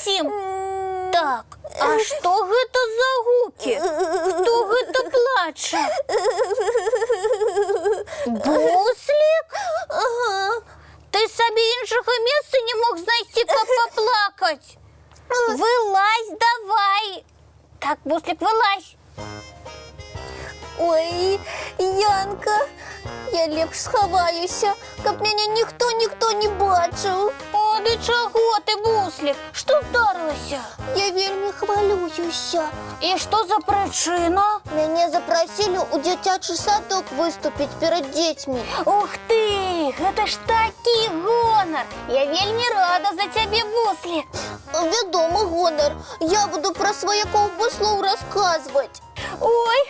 усім. Так, а што гэта за гукі? Хто гэта плача? Буслік? Ты сабе іншага месца не мог знайсці, каб паплакаць? Вылазь давай. Так, Буслік, вылазь. Ой, Янка, я лепш схаваюся, каб мяне ніхто не бачыў. О, ды чаго ты, Буслік? Што здарылася? Я вельмі хвалююся. І што за прычына? Мяне запрасілі ў дзіцячы садок выступіць перад дзецьмі. Ух ты, гэта ж такі гонар! Я вельмі рада за цябе, Буслік. Вядомы гонар. Я буду пра сваякоў буслоў расказваць. Ой,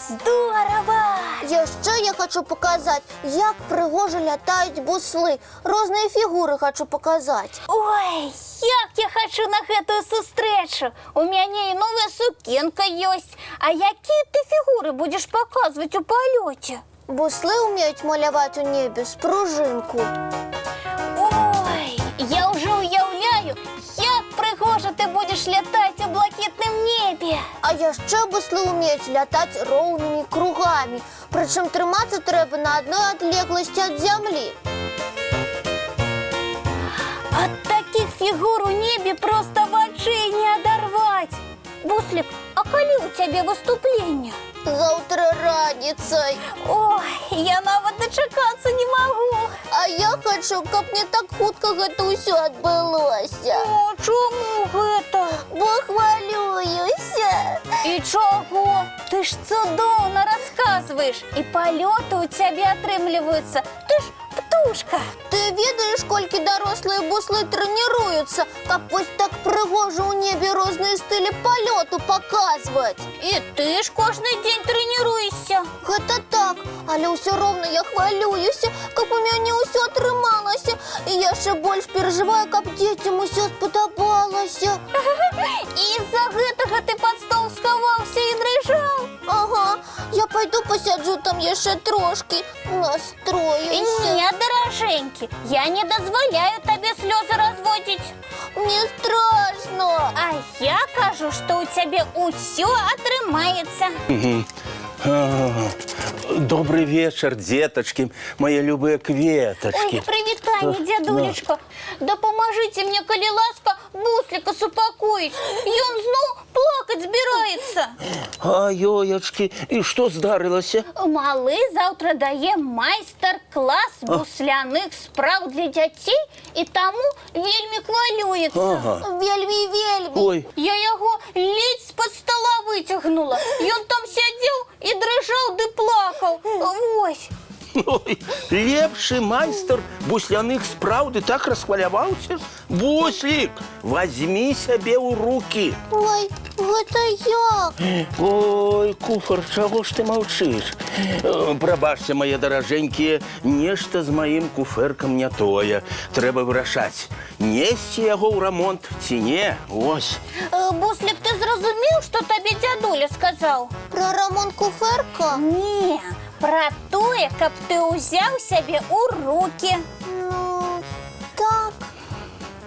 здорова! Яшчэ я хочу паказаць, як прыгожа лятаюць буслы. Розныя фігуры хочу паказаць. Ой, як я хачу на гэтую сустрэчу! У мяне і новая сукенка ёсць. А якія ты фігуры будзеш паказваць у палёце? Буслы ўмеюць маляваць у небе спружынку. Ой, я ўжо ўяўляю, як прыгожа ты будзеш лятаць у блакітным небе. А яшчэ буслы ўмеюць лятаць роўнымі кругамі. Прычым трымацца трэба на адной адлегласці ад зямлі. Ад такіх фігур у небе проста вачэй не адарваць. Буслік, а калі ў цябе выступленне? Заўтра раніцай. Ой, я нават дачакацца не магу. А я хочу, каб не так хутка гэта ўсё адбылося. О, чаму гэта? Бо хвалююся. І чаго? Ты ж цудоўна расказваеш. І палёты ў цябе атрымліваюцца. Ты ж птушка. Ты ведаеш, колькі дарослыя буслы трэніруюцца, каб вось так прыгожа ў небе розныя стылі палёту паказваць? І ты ж кожны дзень трэніруешся. Гэта так, але ўсё роўна я хвалююся, каб у мяне ўсё атрымалася. І яшчэ больш перажываю, каб дзецям усё спадабалася. І з-за гэтага ты пад стол схаваўся і дрыжаў? Ага, я пайду пасяджу там яшчэ трошкі, настроюся. Не, даражэнькі, я не дазваляю табе слёзы разводзіць. Мне страшно. А я кажу, што ў цябе ўсё атрымаецца. Добрый вечер, деточки, мои любые кветочки. Ой, прывітанне, дзядулечка. Дапамажыце мне, калі ласка, Бусліка супакоіць. Ён зноў плакаць збіраецца. Ай-ёечки, і што здарылася? Малы заўтра дае майстар-клас бусляных спраў для дзяцей і таму вельмі хвалюецца. Вельмі. Ой, Я яго ледзь з-пад стала выцягнула. Ён там сядзеў і дрыжаў ды плакаў. Вось. ой, лепшы майстар бусляных спраў ды так расхваляваўся? Буслік, возьми сябе ў руки. Ой, гэта як? Ой, куфар, чаго ж ты маўчыш? Прабачце, мае даражэнькія, нешта з маім куфэркам не тое. Трэба вырашаць, несці яго ў рамонт ці не. Ось. Буслік, ты зразумеў, што табе дзядуля сказаў? Пра рамонт куфэрка? Не, пра тое, каб ты ўзяў сябе ў рукі. Ну, так.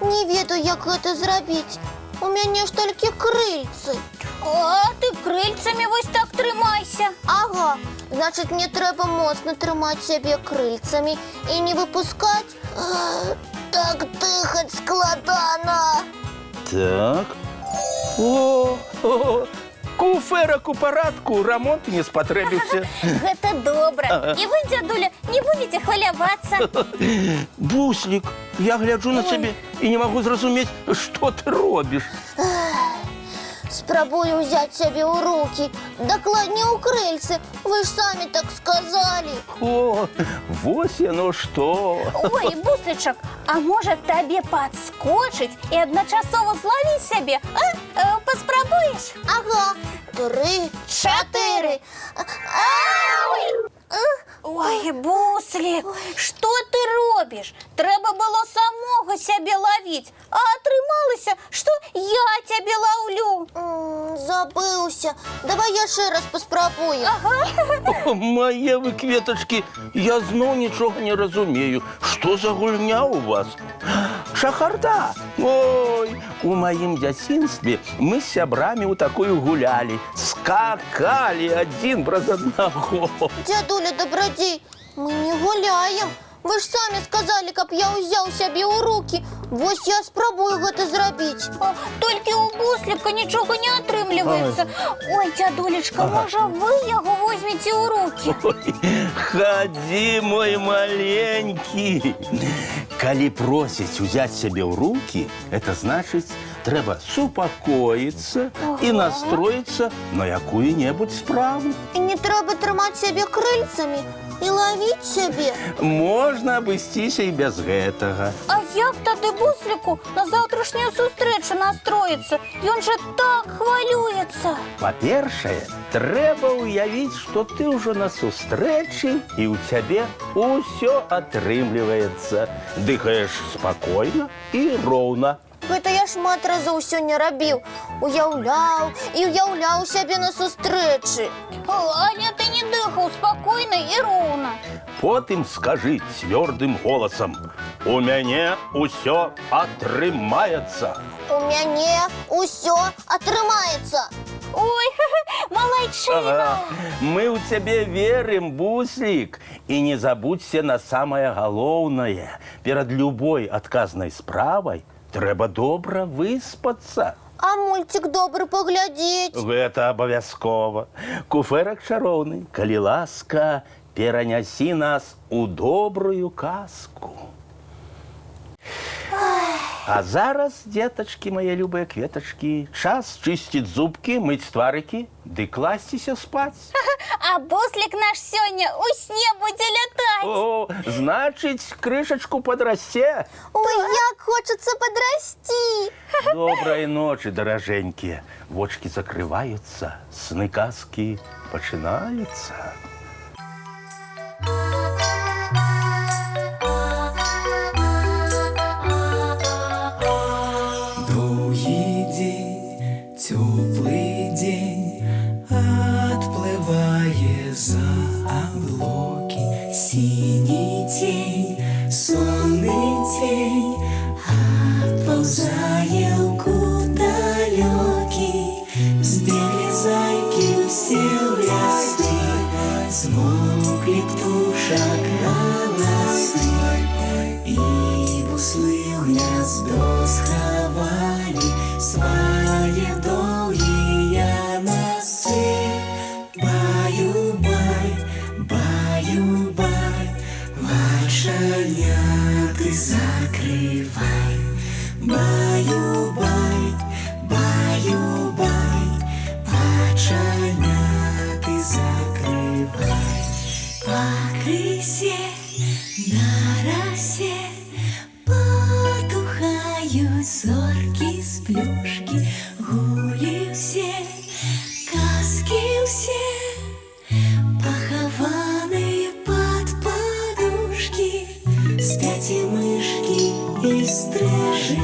Не ведаю, як гэта зрабіць. У мяне ж толькі крыльцы. А ты крыльцамі вось так трымайся. Ага, значыць, мне трэба моцна трымаць сябе крыльцамі і не выпускаць. Так дыхаць складана. Так. О, куфэрак у парадку, рамонт не спатрэбіўся. Гэта добра. І вы, дзядуля, не будзеце хвалявацца. Буслік, я гляджу на цябе і не магу зразумець, што ты робіш. Спрабую ўзяць сябе ў рукі. Дакладней у крыльцы. Вы ж самі так сказалі. О, вось яно што. Ой, Буслічак, а можа табе падскочыць і адначасова злавіць сябе? Паспрабуеш? Ага. 3, 4. Ой, Буслік, што ты робіш? Трэба было самога сябе лавіць, а атрымалася, што я цябе лаўлю. Забыўся. Давай яшчэ раз паспрабуем. О, мае вы кветачкі, я зноў нічога не разумею. Што за гульня ў вас? Шахарда. Ой, у маім дзяцінстве мы з сябрамі ў такую гулялі. Скакалі адзін праз аднаго. Дядуля Добрадзей, мы не гуляем. Вы ж самі сказалі, каб я ўзяў сябе ў рукі. Вось я спрабую гэта зрабіць. Толькі у бусліка нічога не атрымліваецца. Ой, дзядулечка, можа, вы яго возьмеце ў рукі? Ой, хадзі, мой маленькі. Калі просяць узяць сябе ў рукі, это значыць, трэба супакоіцца і настроіцца на якую-небудзь справу. І не трэба трымаць сябе крыльцамі і лавіць сябе. Можна абысціся і без гэтага. А як тады бусліку на заўтрашнюю сустрэчу настроіцца? Ён жа так хвалюецца. Па-першае, трэба ўявіць, што ты ўжо на сустрэчы і ў цябе ўсё атрымліваецца. Дыхаеш спакойна і роўна. Гэта я шмат разоў сёння рабіў. Уяўляў сябе на сустрэчы. Але ты не дыхаў спакойна і роўна. Потым скажы цвёрдым голасам: у мяне ўсё атрымаецца. У мяне ўсё атрымаецца. Ой, малайчына. Мы ў цябе верым, буслік. І не забудзься на самае галоўнае. Перад любой адказнай справай трэба добра выспацца. А мульцік добры паглядзець. Гэта абавязкова. Куфэрак чароўны, калі ласка, перанясі нас у добрую казку. А зараз, дзетачкі, мае любыя кветачкі, час чысціць зубкі, мыць тварыкі ды класціся спаць. А буслік наш сёння у сне будзе лятаць. О, значыць, крышачку падрасце. Ой, як хочацца падрасці. Добрай ночы, даражэнькія. Вочкі закрываюцца, сны казкі пачынаюцца. Теплый день отплывая за облаки, синий тень, сонный тень отползая куда далекий. Сбегли зайки все в лесу, смолкли птушек голосы, и буслы в гнездо сховали свои долгие носы. Баю-бай, баю-бай, вошаняты закрывай. Баю-бай, баю-бай, вошаняты закрывай. По крысе на росе потухают зорки с плюшки, гули все, казки все, похованные под подушки. Спят и мышки, и стрижи,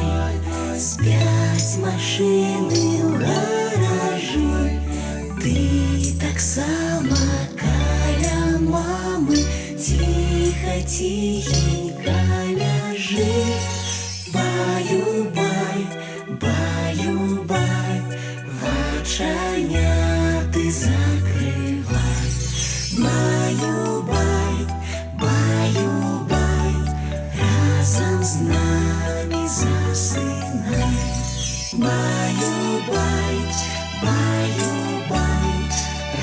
спят машины в гаражи. Ты так само каля мамы, тихо-тихенько ляжи. Баю-бай, баю-бай, вочаняты закрывай. Баю-бай, баю-бай, разом с нами засынай. Баю-бай, баю-бай,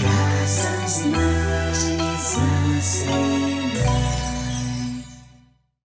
разом с нами засынай.